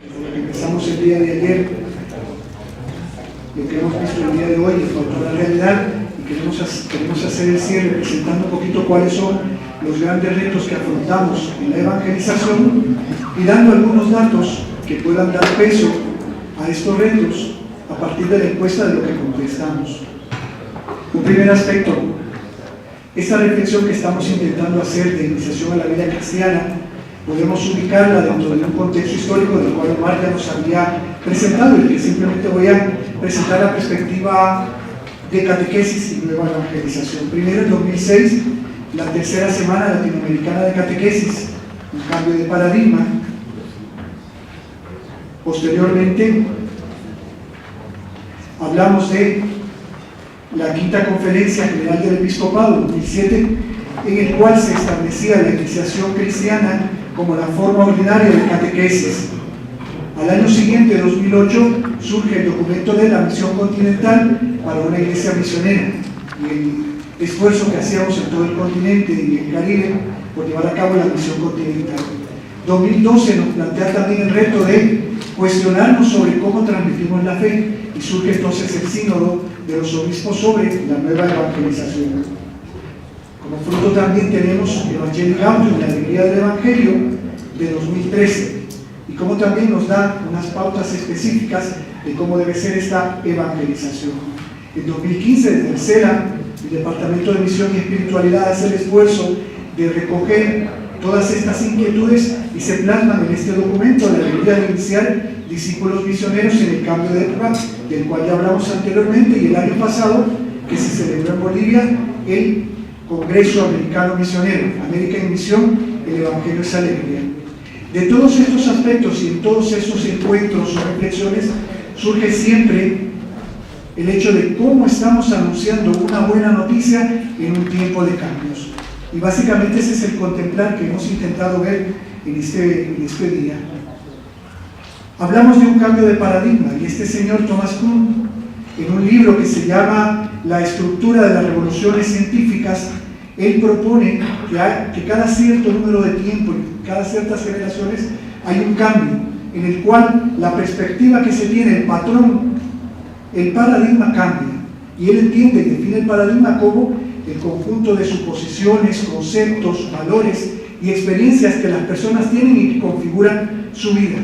Empezamos el día de ayer, lo que hemos visto el día de hoy en cuanto a la realidad, y queremos hacer el cierre presentando un poquito cuáles son los grandes retos que afrontamos en la evangelización y dando algunos datos que puedan dar peso a estos retos a partir de la encuesta de lo que contestamos. Un primer aspecto, esta reflexión que estamos intentando hacer de iniciación a la vida cristiana, podemos ubicarla dentro de un contexto histórico del cual Omar ya nos había presentado, y que simplemente voy a presentar la perspectiva de catequesis y nueva evangelización. Primero, en 2006, la tercera semana latinoamericana de catequesis, un cambio de paradigma. Posteriormente, hablamos de la quinta conferencia general del episcopado 2007, en el cual se establecía la iniciación cristiana como la forma ordinaria de catequesis. Al año siguiente, 2008, surge el documento de la misión continental para una iglesia misionera y el esfuerzo que hacíamos en todo el continente y el Caribe por llevar a cabo la misión continental. 2012 nos plantea también el reto de cuestionarnos sobre cómo transmitimos la fe, y surge entonces el sínodo de los obispos sobre la nueva evangelización. Como fruto también tenemos Evangelii Gaudium, la alegría del Evangelio, de 2013, y como también nos da unas pautas específicas de cómo debe ser esta evangelización. En 2015, desde el CELA, el Departamento de Misión y Espiritualidad hace el esfuerzo de recoger todas estas inquietudes y se plasman en este documento de la alegría de iniciar discípulos misioneros en el cambio de época, del cual ya hablamos anteriormente, y el año pasado que se celebró en Bolivia el Congreso Americano Misionero, América en Misión, el Evangelio es Alegría. De todos estos aspectos y en todos estos encuentros o reflexiones surge siempre el hecho de cómo estamos anunciando una buena noticia en un tiempo de cambios. Y básicamente ese es el contemplar que hemos intentado ver en este día. Hablamos de un cambio de paradigma, y este señor Thomas Kuhn, en un libro que se llama La estructura de las revoluciones científicas, él propone que cada cierto número de tiempo, cada ciertas generaciones, hay un cambio en el cual la perspectiva que se tiene, el patrón, el paradigma cambia, y él entiende y define el paradigma como el conjunto de suposiciones, conceptos, valores y experiencias que las personas tienen y que configuran su vida.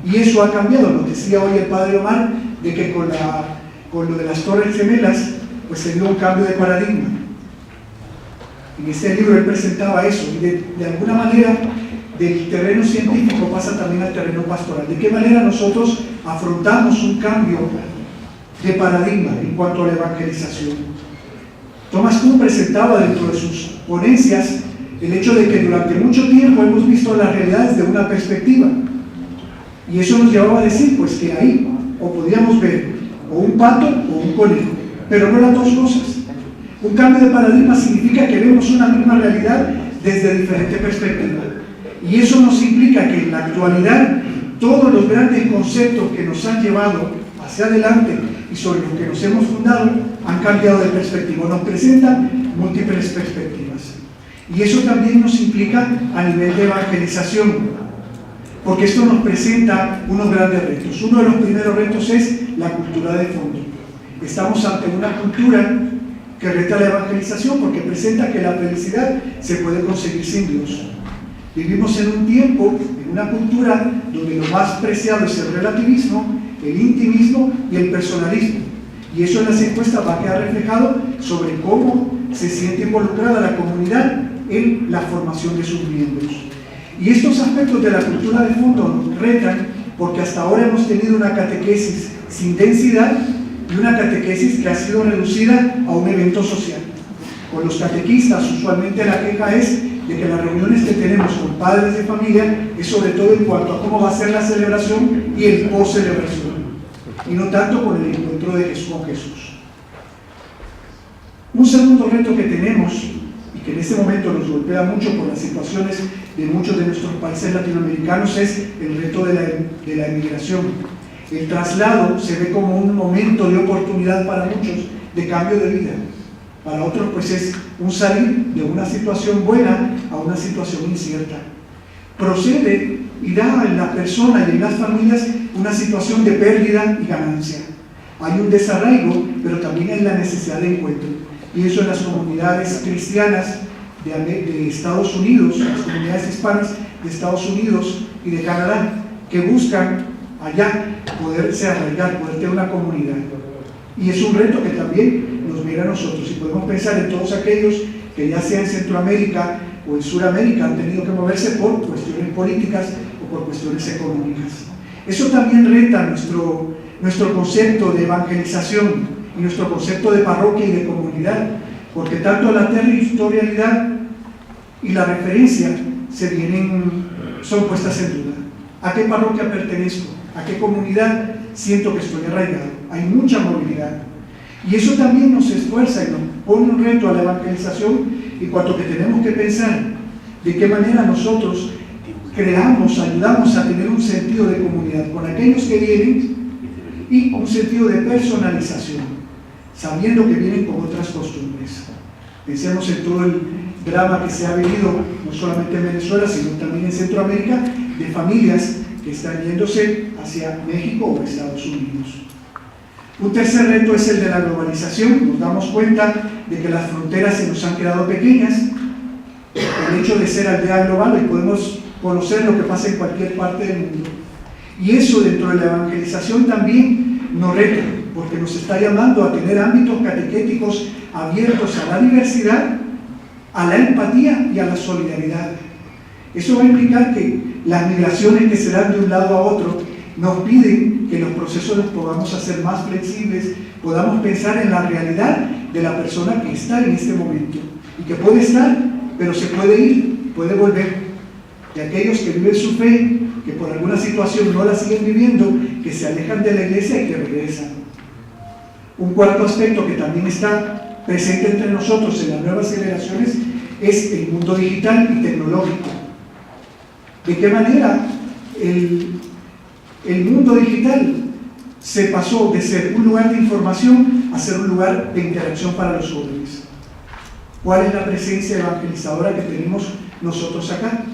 Y eso ha cambiado. Nos decía hoy el padre Omar de que con lo de las Torres Gemelas pues se dio un cambio de paradigma. En este libro él presentaba eso, y de alguna manera del terreno científico pasa también al terreno pastoral. ¿De qué manera nosotros afrontamos un cambio de paradigma en cuanto a la evangelización? Thomas Kuhn presentaba dentro de sus ponencias el hecho de que durante mucho tiempo hemos visto las realidades de una perspectiva, y eso nos llevaba a decir pues que ahí o podíamos ver o un pato o un conejo, pero no las dos cosas. Un cambio de paradigma significa que vemos una misma realidad desde diferente perspectiva, y eso nos implica que en la actualidad todos los grandes conceptos que nos han llevado hacia adelante y sobre los que nos hemos fundado han cambiado de perspectiva, nos presentan múltiples perspectivas, y eso también nos implica a nivel de evangelización, porque esto nos presenta unos grandes retos. Uno de los primeros retos es la cultura de fondo. Estamos ante una cultura que reta la evangelización porque presenta que la felicidad se puede conseguir sin Dios. Vivimos en un tiempo, en una cultura donde lo más preciado es el relativismo, el intimismo y el personalismo, y eso en las encuestas va a quedar reflejado sobre cómo se siente involucrada la comunidad en la formación de sus miembros. Y estos aspectos de la cultura de fondo nos retan porque hasta ahora hemos tenido una catequesis sin densidad y una catequesis que ha sido reducida a un evento social. Con los catequistas usualmente la queja es de que las reuniones que tenemos con padres de familia es sobre todo en cuanto a cómo va a ser la celebración y el post-celebración, y no tanto con el encuentro de Jesús con Jesús. Un segundo reto que tenemos, y que en este momento nos golpea mucho por las situaciones de muchos de nuestros países latinoamericanos, es el reto de la emigración. El traslado se ve como un momento de oportunidad para muchos, de cambio de vida. Para otros pues es un salir de una situación buena a una situación incierta. Procede y da en la persona y en las familias una situación de pérdida y ganancia. Hay un desarraigo, pero también hay la necesidad de encuentro. Pienso en las comunidades cristianas de Estados Unidos, las comunidades hispanas de Estados Unidos y de Canadá, que buscan allá poderse arraigar, poder tener una comunidad. Y es un reto que también nos mira a nosotros. Y podemos pensar en todos aquellos que ya sea en Centroamérica o en Sudamérica han tenido que moverse por cuestiones políticas o por cuestiones económicas. Eso también reta nuestro concepto de evangelización y nuestro concepto de parroquia y de comunidad, porque tanto la territorialidad y la referencia son puestas en duda. ¿A qué parroquia pertenezco? ¿A qué comunidad siento que estoy arraigado? Hay mucha movilidad. Y eso también nos esfuerza y nos pone un reto a la evangelización en cuanto que tenemos que pensar de qué manera nosotros ayudamos a tener un sentido de comunidad con aquellos que vienen y un sentido de personalización, sabiendo que vienen con otras costumbres. Pensemos en todo el drama que se ha vivido, no solamente en Venezuela, sino también en Centroamérica, de familias que están yéndose hacia México o Estados Unidos. Un tercer reto es el de la globalización. Nos damos cuenta de que las fronteras se nos han quedado pequeñas. El hecho de ser aldea global, y podemos conocer lo que pasa en cualquier parte del mundo. Y eso dentro de la evangelización también nos reta, porque nos está llamando a tener ámbitos catequéticos abiertos a la diversidad, a la empatía y a la solidaridad. Eso va a implicar que las migraciones que se dan de un lado a otro nos piden que los procesos los podamos hacer más flexibles, podamos pensar en la realidad de la persona que está en este momento y que puede estar, pero se puede ir, puede volver. Y aquellos que viven su fe, que por alguna situación no la siguen viviendo, que se alejan de la iglesia y que regresan. Un cuarto aspecto que también está presente entre nosotros en las nuevas generaciones es el mundo digital y tecnológico. ¿De qué manera el mundo digital se pasó de ser un lugar de información a ser un lugar de interacción para los jóvenes? ¿Cuál es la presencia evangelizadora que tenemos nosotros acá?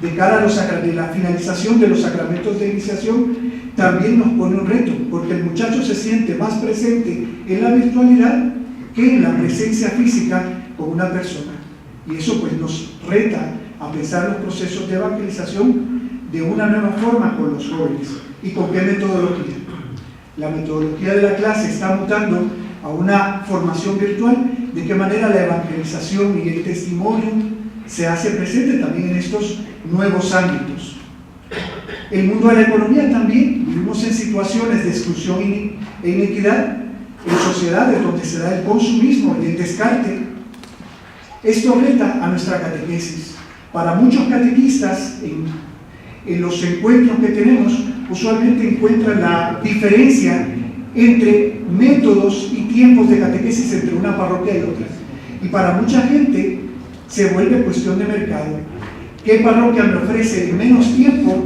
De cara a la finalización de los sacramentos de iniciación, también nos pone un reto, porque el muchacho se siente más presente en la virtualidad que en la presencia física con una persona. Y eso pues nos reta a pensar los procesos de evangelización de una nueva forma con los jóvenes. ¿Y con qué metodología? La metodología de la clase está mutando a una formación virtual. ¿De qué manera la evangelización y el testimonio se hace presente también en estos nuevos ámbitos? El mundo de la economía también. Vivimos en situaciones de exclusión e inequidad, en sociedades donde se da el consumismo y el descarte. Esto reta a nuestra catequesis. Para muchos catequistas, en los encuentros que tenemos, usualmente encuentran la diferencia entre métodos y tiempos de catequesis entre una parroquia y otra. Y para mucha gente se vuelve cuestión de mercado. ¿Qué parroquia me ofrece en menos tiempo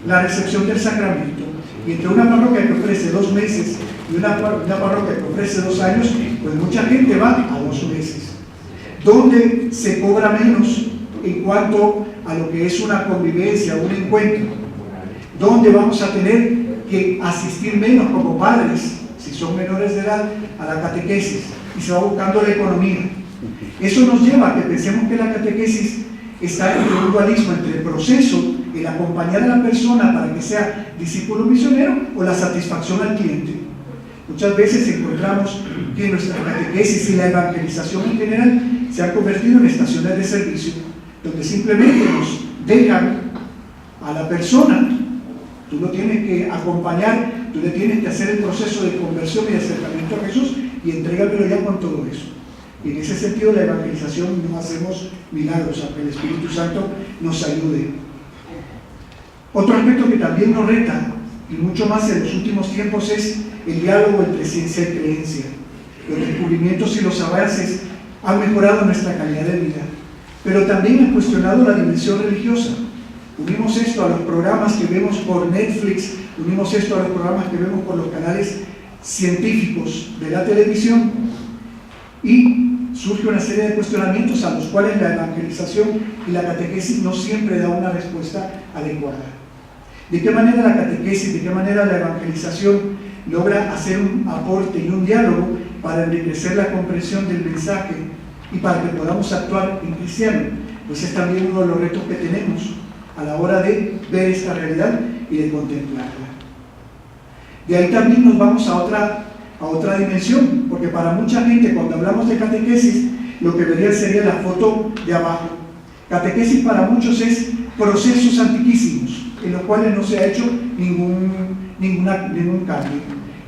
la recepción del sacramento? Y entre una parroquia que ofrece 2 meses y una parroquia que ofrece 2 años, pues mucha gente va a 2 meses. ¿Dónde se cobra menos en cuanto a lo que es una convivencia, un encuentro? ¿Dónde vamos a tener que asistir menos como padres, si son menores de edad, a la catequesis? Y se va buscando la economía. Eso nos lleva a que pensemos que la catequesis está entre un dualismo entre el proceso, el acompañar a la persona para que sea discípulo misionero, o la satisfacción al cliente. Muchas veces encontramos que nuestra catequesis y la evangelización en general se han convertido en estaciones de servicio, donde simplemente nos dejan a la persona, tú lo tienes que acompañar, tú le tienes que hacer el proceso de conversión y de acercamiento a Jesús y entrégamelo ya con todo eso. Y en ese sentido la evangelización no hacemos milagros, aunque el Espíritu Santo nos ayude. Otro aspecto que también nos reta, y mucho más en los últimos tiempos, es el diálogo entre ciencia y creencia. Los descubrimientos y los avances han mejorado nuestra calidad de vida, pero también han cuestionado la dimensión religiosa. Unimos esto a los programas que vemos por Netflix, unimos esto a los programas que vemos por los canales científicos de la televisión, y surge una serie de cuestionamientos a los cuales la evangelización y la catequesis no siempre da una respuesta adecuada. ¿De qué manera la catequesis, de qué manera la evangelización logra hacer un aporte y un diálogo para enriquecer la comprensión del mensaje y para que podamos actuar en cristiano? Pues es también uno de los retos que tenemos a la hora de ver esta realidad y de contemplarla. De ahí también nos vamos a otra dimensión, porque para mucha gente cuando hablamos de catequesis, lo que vería sería la foto de abajo. Catequesis para muchos es procesos antiquísimos, en los cuales no se ha hecho ningún cambio.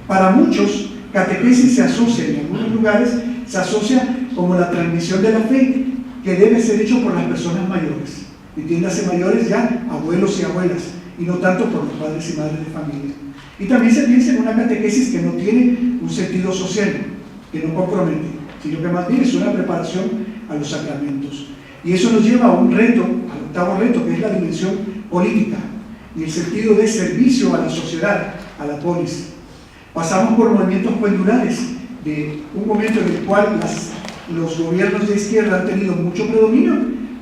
Para muchos, catequesis se asocia, en algunos lugares, se asocia como la transmisión de la fe, que debe ser hecho por las personas mayores. Entiéndase mayores ya, abuelos y abuelas, y no tanto por los padres y madres de familia. Y también se piensa en una catequesis que no tiene un sentido social, que no compromete, sino que más bien es una preparación a los sacramentos. Y eso nos lleva a un reto, al octavo reto, que es la dimensión política y el sentido de servicio a la sociedad, a la polis. Pasamos por movimientos pendulares, de un momento en el cual los gobiernos de izquierda han tenido mucho predominio,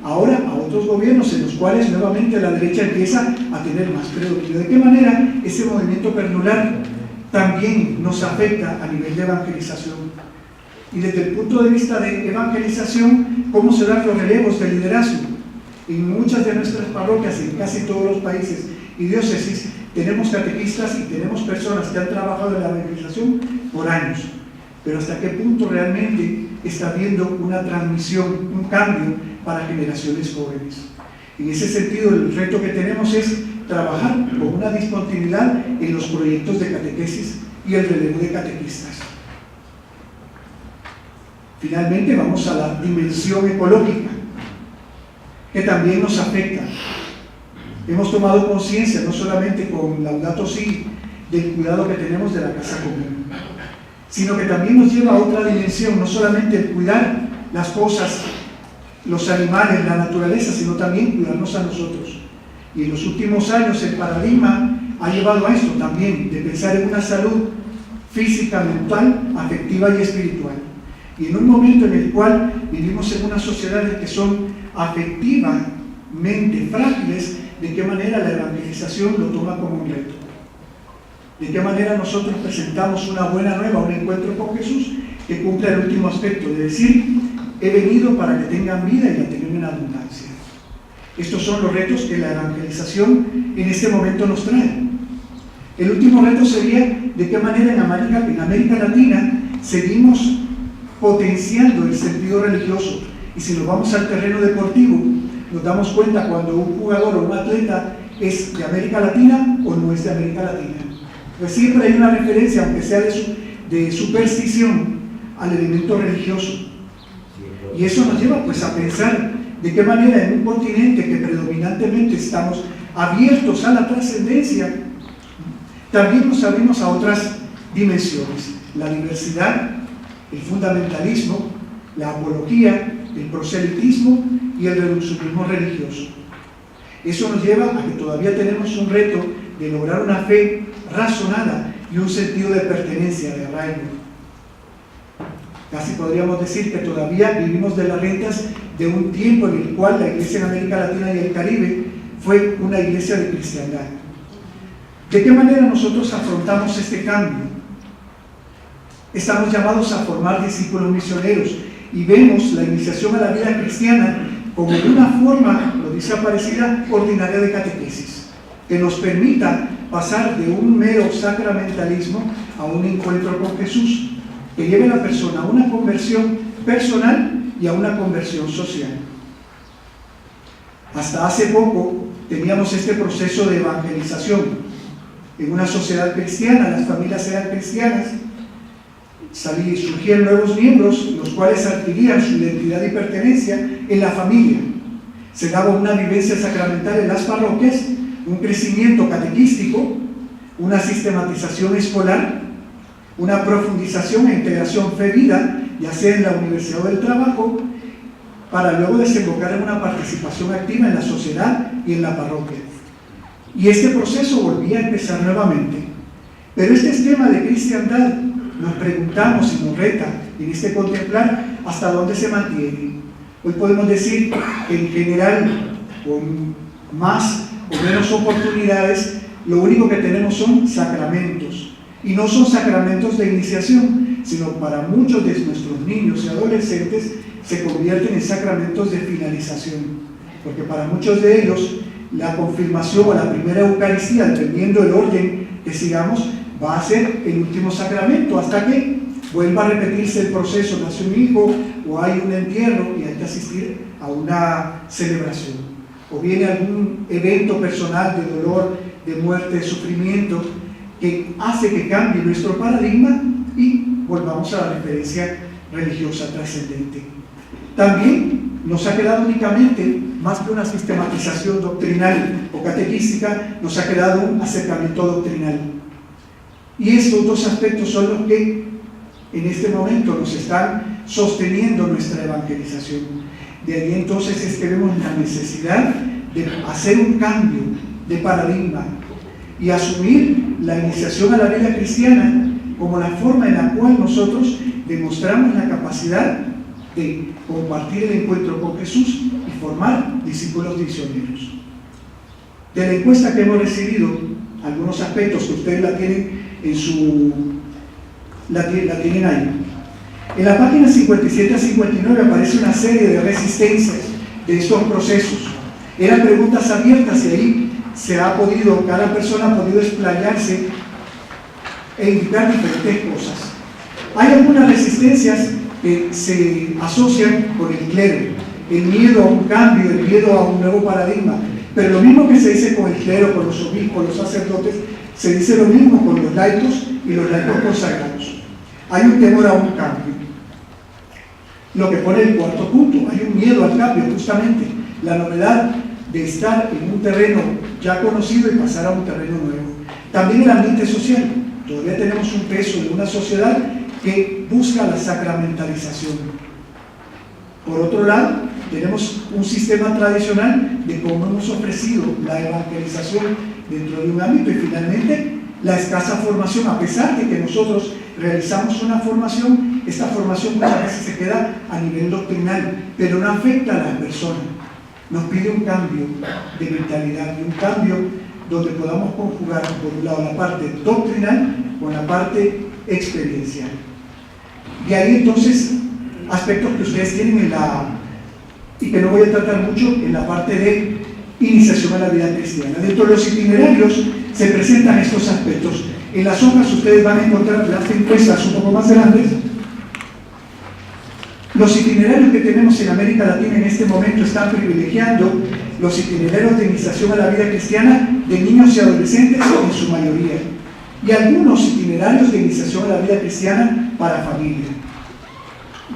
ahora a otros gobiernos en los cuales nuevamente la derecha empieza a tener más predominio. ¿De qué manera ese movimiento pendular también nos afecta a nivel de evangelización? Y desde el punto de vista de evangelización, ¿cómo se dan los relevos de liderazgo? En muchas de nuestras parroquias, en casi todos los países y diócesis, tenemos catequistas y tenemos personas que han trabajado en la evangelización por años. Pero ¿hasta qué punto realmente está habiendo una transmisión, un cambio para generaciones jóvenes? En ese sentido, el reto que tenemos es trabajar con una discontinuidad en los proyectos de catequesis y el relevo de catequistas. Finalmente, vamos a la dimensión ecológica, que también nos afecta. Hemos tomado conciencia, no solamente con Laudato Si, del cuidado que tenemos de la casa común, sino que también nos lleva a otra dimensión, no solamente el cuidar las cosas, los animales, la naturaleza, sino también cuidarnos a nosotros. Y en los últimos años el paradigma ha llevado a esto también, de pensar en una salud física, mental, afectiva y espiritual. Y en un momento en el cual vivimos en unas sociedades que son afectivamente frágiles, ¿de qué manera la evangelización lo toma como un reto? ¿De qué manera nosotros presentamos una buena nueva, un encuentro con Jesús que cumpla el último aspecto, de decir, he venido para que tengan vida y la tengan en abundancia? Estos son los retos que la evangelización en este momento nos trae. El último reto sería de qué manera en América Latina seguimos potenciando el sentido religioso. Y si nos vamos al terreno deportivo, nos damos cuenta cuando un jugador o un atleta es de América Latina o no es de América Latina. Pues siempre hay una referencia, aunque sea de superstición, al elemento religioso. Y eso nos lleva pues a pensar de qué manera en un continente que predominantemente estamos abiertos a la trascendencia, también nos abrimos a otras dimensiones: la diversidad, el fundamentalismo, la apología, el proselitismo y el reduccionismo religioso. Eso nos lleva a que todavía tenemos un reto de lograr una fe razonada y un sentido de pertenencia, de arraigo. Casi podríamos decir que todavía vivimos de las rentas de un tiempo en el cual la iglesia en América Latina y el Caribe fue una iglesia de cristiandad. ¿De qué manera nosotros afrontamos este cambio? Estamos llamados a formar discípulos misioneros y vemos la iniciación a la vida cristiana como una forma, lo dice Aparecida, ordinaria de catequesis, que nos permita pasar de un mero sacramentalismo a un encuentro con Jesús, que lleve a la persona a una conversión personal y a una conversión social. Hasta hace poco teníamos este proceso de evangelización. En una sociedad cristiana, las familias eran cristianas, surgían nuevos miembros, los cuales adquirían su identidad y pertenencia en la familia. Se daba una vivencia sacramental en las parroquias, un crecimiento catequístico, una sistematización escolar, una profundización e integración fe-vida, ya sea en la universidad o del trabajo, para luego desembocar en una participación activa en la sociedad y en la parroquia. Y este proceso volvía a empezar nuevamente. Pero este esquema de cristiandad, nos preguntamos y nos reta en este contemplar hasta dónde se mantiene. Hoy podemos decir que en general, con más o menos oportunidades, lo único que tenemos son sacramentos. Y no son sacramentos de iniciación, sino para muchos de nuestros niños y adolescentes se convierten en sacramentos de finalización. Porque para muchos de ellos, la confirmación o la primera Eucaristía, dependiendo del orden que sigamos, va a ser el último sacramento, hasta que vuelva a repetirse el proceso, nace un hijo, o hay un entierro y hay que asistir a una celebración. O viene algún evento personal de dolor, de muerte, de sufrimiento, que hace que cambie nuestro paradigma y volvamos a la referencia religiosa trascendente. También nos ha quedado únicamente, más que una sistematización doctrinal o catequística, nos ha quedado un acercamiento doctrinal. Y estos dos aspectos son los que en este momento nos están sosteniendo nuestra evangelización. De ahí entonces es que vemos la necesidad de hacer un cambio de paradigma y asumir la iniciación a la vida cristiana como la forma en la cual nosotros demostramos la capacidad de compartir el encuentro con Jesús y formar discípulos misioneros. De la encuesta que hemos recibido, algunos aspectos que ustedes la tienen la tienen ahí. En la página 57 a 59 aparece una serie de resistencias de estos procesos. Eran preguntas abiertas y ahí cada persona ha podido explayarse e indicar diferentes cosas. Hay algunas resistencias que se asocian con el clero, el miedo a un cambio, el miedo a un nuevo paradigma, pero lo mismo que se dice con el clero, con los obispos, los sacerdotes, se dice lo mismo con los laicos y los laicos consagrados. Hay un temor a un cambio. Lo que pone el cuarto punto, hay un miedo al cambio, justamente, la novedad de estar en un terreno ya conocido y pasar a un terreno nuevo. También el ambiente social, todavía tenemos un peso de una sociedad que busca la sacramentalización. Por otro lado, tenemos un sistema tradicional de cómo hemos ofrecido la evangelización dentro de un ámbito y finalmente la escasa formación, a pesar de que nosotros realizamos una formación, esta formación muchas veces se queda a nivel doctrinal, pero no afecta a la persona. Nos pide un cambio de mentalidad y un cambio donde podamos conjugar, por un lado, la parte doctrinal con la parte experiencial. De ahí entonces aspectos que ustedes tienen y que no voy a tratar mucho en la parte de iniciación a la vida cristiana. Dentro de los itinerarios se presentan estos aspectos. En las hojas ustedes van a encontrar las encuestas un poco más grandes. Los itinerarios que tenemos en América Latina en este momento están privilegiando los itinerarios de iniciación a la vida cristiana de niños y adolescentes en su mayoría, y algunos itinerarios de iniciación a la vida cristiana para familia.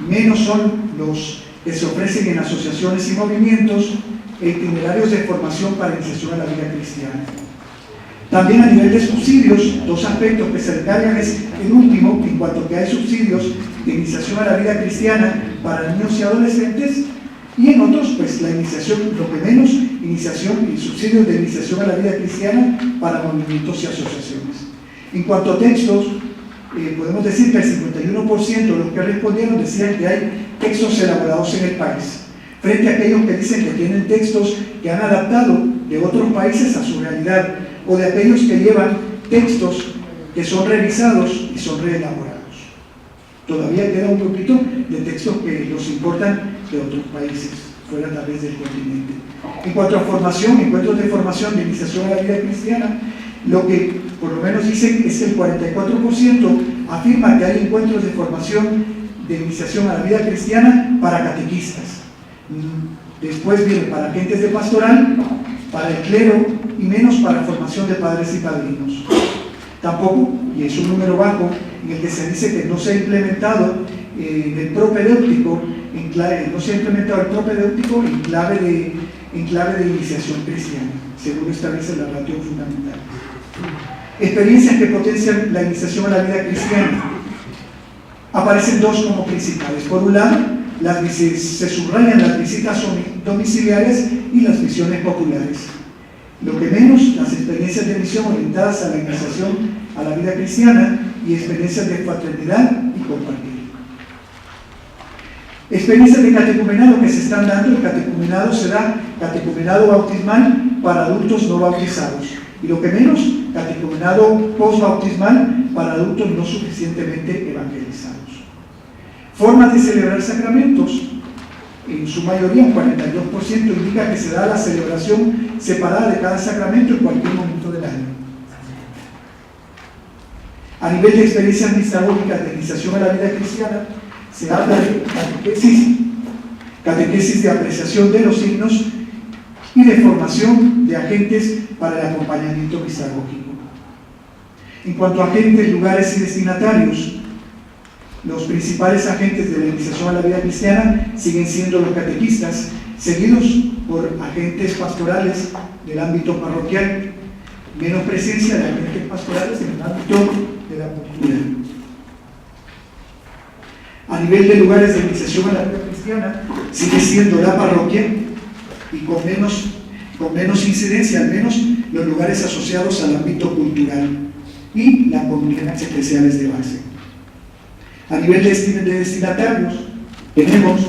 Menos son los que se ofrecen en asociaciones y movimientos e itinerarios de formación para iniciación a la vida cristiana. También a nivel de subsidios, dos aspectos que se recargan es el último, en cuanto que hay subsidios de iniciación a la vida cristiana para niños y adolescentes, y en otros, pues la iniciación, lo que menos, iniciación y subsidios de iniciación a la vida cristiana para movimientos y asociaciones. En cuanto a textos, podemos decir que el 51% de los que respondieron decían que hay textos elaborados en el país, frente a aquellos que dicen que tienen textos que han adaptado de otros países a su realidad, o de aquellos que llevan textos que son revisados y son reelaborados. Todavía queda un poquito de textos que nos importan de otros países, fuera tal vez del continente. En cuanto a formación, encuentros de formación de iniciación a la vida cristiana, lo que por lo menos dicen es que el 44% afirma que hay encuentros de formación de iniciación a la vida cristiana para catequistas. Después viene para agentes de pastoral, para el clero y menos para formación de padres y padrinos. Tampoco, y es un número bajo, en el que se dice que no se ha implementado el propedéutico en clave de iniciación cristiana, según establece la ratio fundamental. Experiencias que potencian la iniciación a la vida cristiana. Aparecen dos como principales. Por un lado, se subrayan las visitas domiciliares y las misiones populares. Lo que menos, las experiencias de misión orientadas a la iniciación a la vida cristiana y experiencias de fraternidad y compartir. Experiencias de catecumenado que se están dando. El catecumenado será catecumenado bautismal para adultos no bautizados. y lo que menos, catecumenado postbautismal para adultos no suficientemente evangelizados. Formas de celebrar sacramentos, en su mayoría, un 42%, indica que se da la celebración separada de cada sacramento en cualquier momento del año. A nivel de experiencias mistagógicas de iniciación a la vida cristiana, se habla de catequesis de apreciación de los signos y de formación de agentes para el acompañamiento mistagógico. En cuanto a agentes, lugares y destinatarios, los principales agentes de la iniciación a la vida cristiana siguen siendo los catequistas, seguidos por agentes pastorales del ámbito parroquial, menos presencia de agentes pastorales en el ámbito de la cultura. A nivel de lugares de iniciación a la vida cristiana, sigue siendo la parroquia y con menos incidencia, al menos los lugares asociados al ámbito cultural y las comunidades eclesiales de base. A nivel de destinatarios, tenemos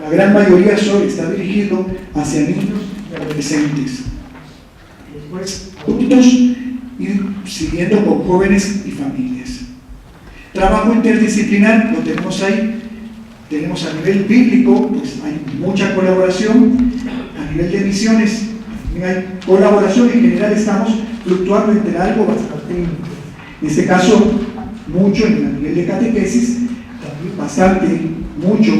la gran mayoría está dirigido hacia niños y adolescentes, después adultos y siguiendo con jóvenes y familias. Trabajo interdisciplinar lo tenemos ahí. Tenemos a nivel bíblico, pues hay mucha colaboración. A nivel de misiones también hay colaboración. En general estamos fluctuando entre algo bastante, en este caso mucho en el nivel de catequesis, también bastante, mucho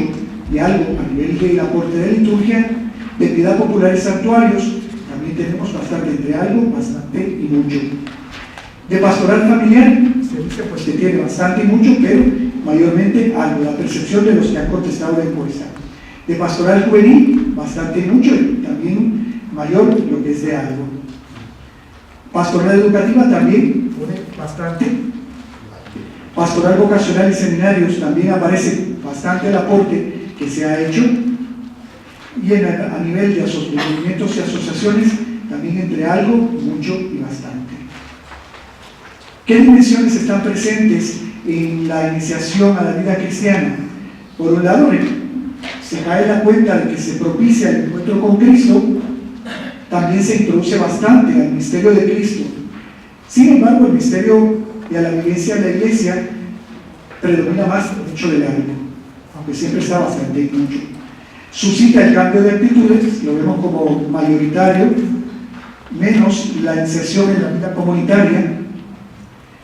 y algo a nivel del aporte de liturgia, de piedad popular y santuarios, también tenemos bastante entre algo, bastante y mucho. De pastoral familiar, se dice pues que tiene bastante y mucho, pero mayormente algo, la percepción de los que han contestado la encuesta. De pastoral juvenil, bastante y mucho, y también mayor lo que es de algo. Pastoral educativa también pone bastante. Pastoral vocacional y seminarios también aparece bastante el aporte que se ha hecho. Y a nivel de movimientos y asociaciones, también entre algo, mucho y bastante. ¿Qué dimensiones están presentes en la iniciación a la vida cristiana? Por un lado, se cae la cuenta de que se propicia el encuentro con Cristo, también se introduce bastante al misterio de Cristo. Sin embargo, el misterio y a la vivencia de la Iglesia predomina más el hecho del algo, aunque siempre está bastante y mucho. Suscita el cambio de actitudes, lo vemos como mayoritario, menos la inserción en la vida comunitaria,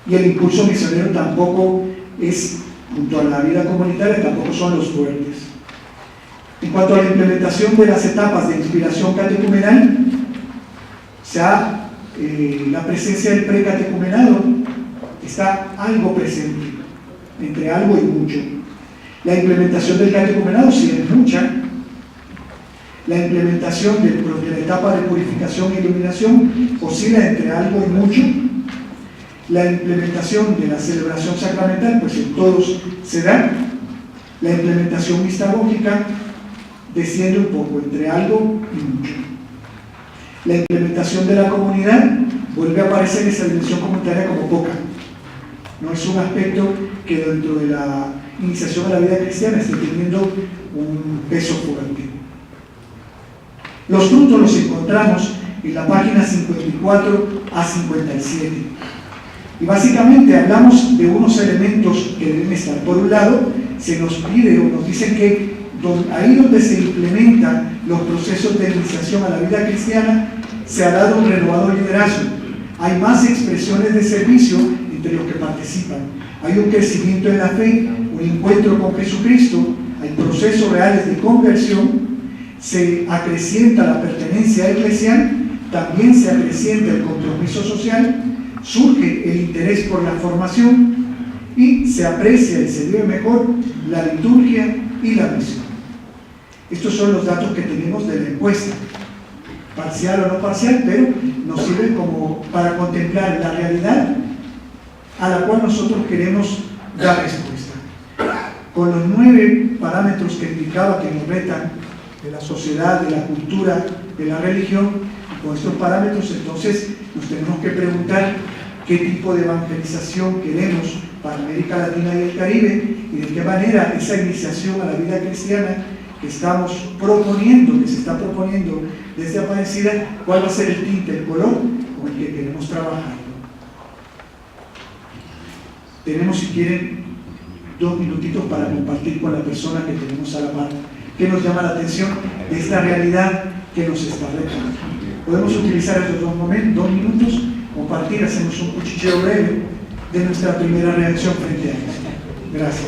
y el impulso misionero tampoco es, junto a la vida comunitaria, tampoco son los fuertes. En cuanto a la implementación de las etapas de inspiración catecumenal, la presencia del precatecumenado está algo presente, entre algo y mucho. La implementación del catecumenado sí es mucha. La implementación de la etapa de purificación e iluminación oscila entre algo y mucho. La implementación de la celebración sacramental, pues en todos se da. La implementación mistagógica desciende un poco, entre algo y mucho. La implementación de la comunidad vuelve a aparecer esa dimensión comunitaria como poca. No es un aspecto que dentro de la iniciación a la vida cristiana esté teniendo un peso fuerte. Los frutos los encontramos en la página 54 a 57. Y básicamente hablamos de unos elementos que deben estar. Por un lado, se nos pide o nos dicen que ahí donde se implementan los procesos de iniciación a la vida cristiana, se ha dado un renovado liderazgo. Hay más expresiones de servicio entre los que participan. Hay un crecimiento en la fe, un encuentro con Jesucristo, hay procesos reales de conversión, se acrecienta la pertenencia eclesial, también se acrecienta el compromiso social, surge el interés por la formación y se aprecia y se vive mejor la liturgia y la misión. Estos son los datos que tenemos de la encuesta, parcial o no parcial, pero nos sirven como para contemplar la realidad a la cual nosotros queremos dar respuesta. Con los 9 parámetros que indicaba que nos retan de la sociedad, de la cultura, de la religión, con estos parámetros entonces nos tenemos que preguntar qué tipo de evangelización queremos para América Latina y el Caribe y de qué manera esa iniciación a la vida cristiana que estamos proponiendo, que se está proponiendo desde Aparecida, cuál va a ser el tinte, el color con el que queremos trabajar. Tenemos, si quieren, 2 minutitos para compartir con la persona que tenemos a la par, que nos llama la atención de esta realidad que nos está retando. Podemos utilizar estos 2 minutos, compartir, hacemos un cuchicheo breve de nuestra primera reacción frente a esto. Gracias.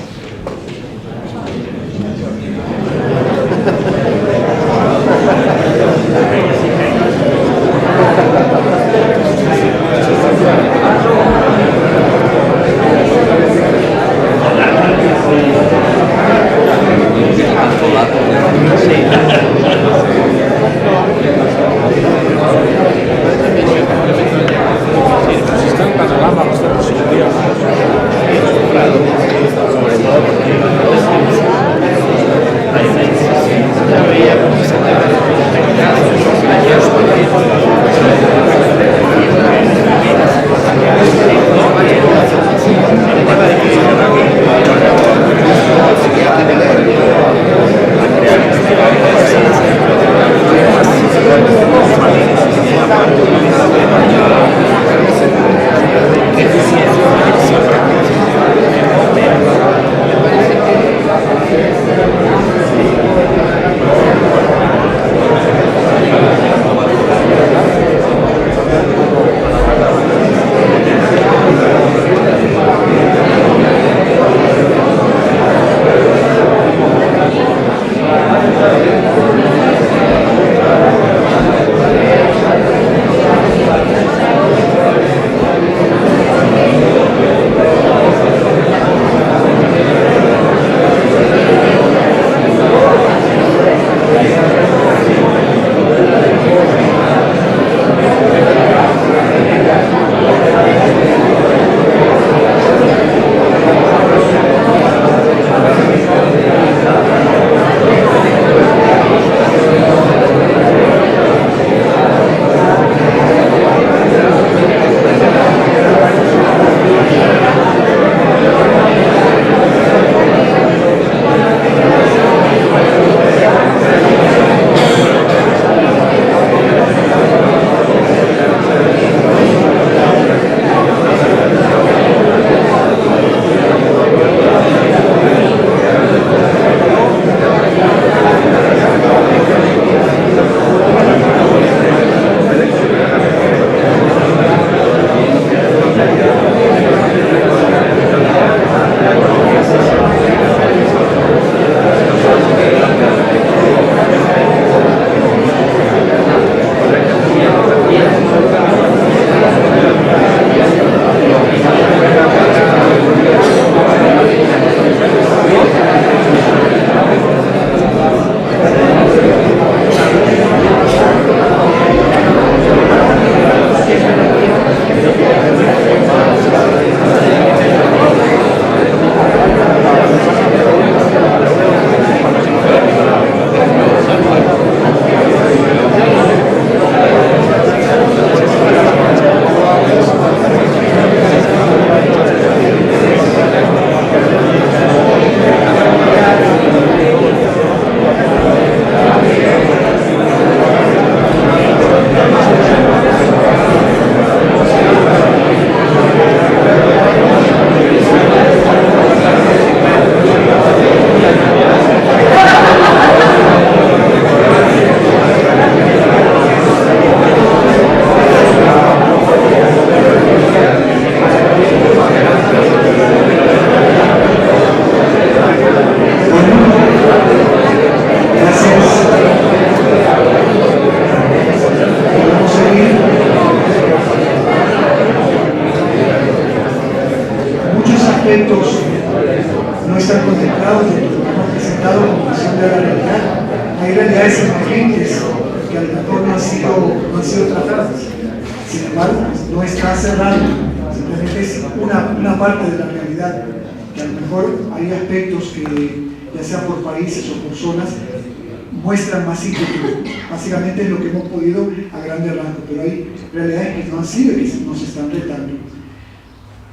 Muestran más inquietud. Básicamente es lo que hemos podido a grandes rasgos, pero hay realidades que no han sido y que nos están retando.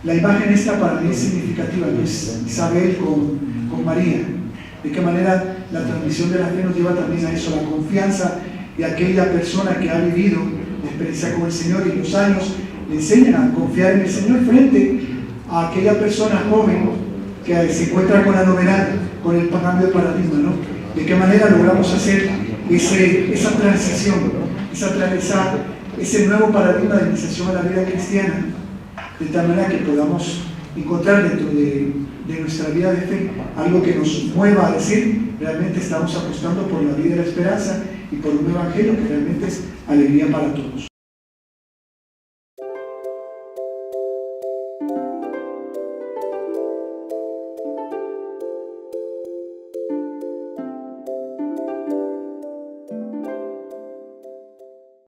La imagen esta para mí es significativa, que es Isabel con María. De qué manera la transmisión de la fe nos lleva también a eso, la confianza de aquella persona que ha vivido la experiencia con el Señor y los años le enseñan a confiar en el Señor frente a aquella persona joven que se encuentra con la novedad, con el cambio de paradigma, ¿no? De qué manera logramos hacer esa transición, ese nuevo paradigma de iniciación a la vida cristiana, de tal manera que podamos encontrar dentro de nuestra vida de fe algo que nos mueva a decir, realmente estamos apostando por la vida y la esperanza y por un evangelio que realmente es alegría para todos.